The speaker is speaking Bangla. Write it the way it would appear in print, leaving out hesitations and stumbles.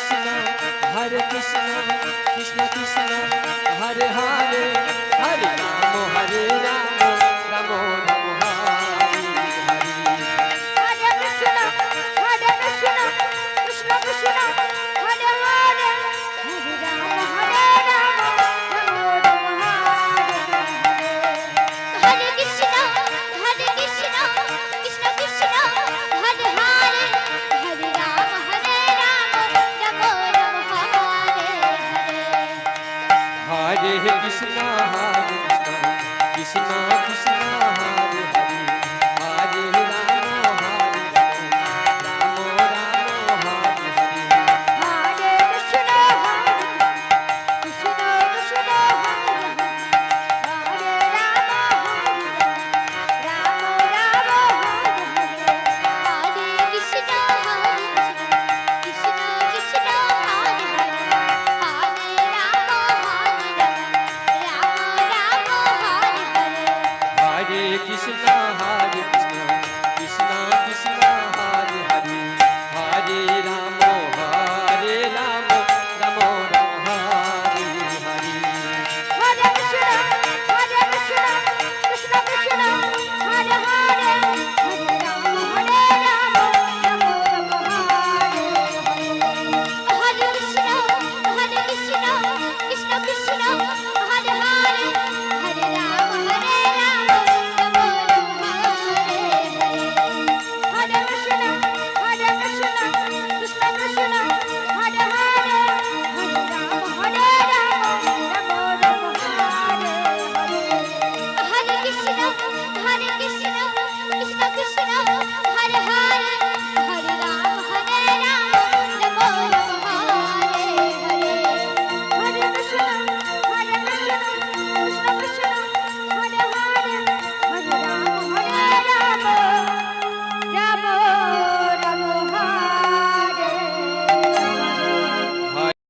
কৃষ্ণ হরে কৃষ্ণ কৃষ্ণ কৃষ্ণ হরে হরে হরে রাম রাম রাম হরে হরে হরে কৃষ্ণ কৃষ্ণ কৃষ্ণ হরে হরে হরে রাম রাম রাম হরে হরে কৃষ্ণ কৃষ্ণ কৃষ্ণ হরে হরে হরে রাম রাম রাম রাম হরে হরে হরে কৃষ্ণ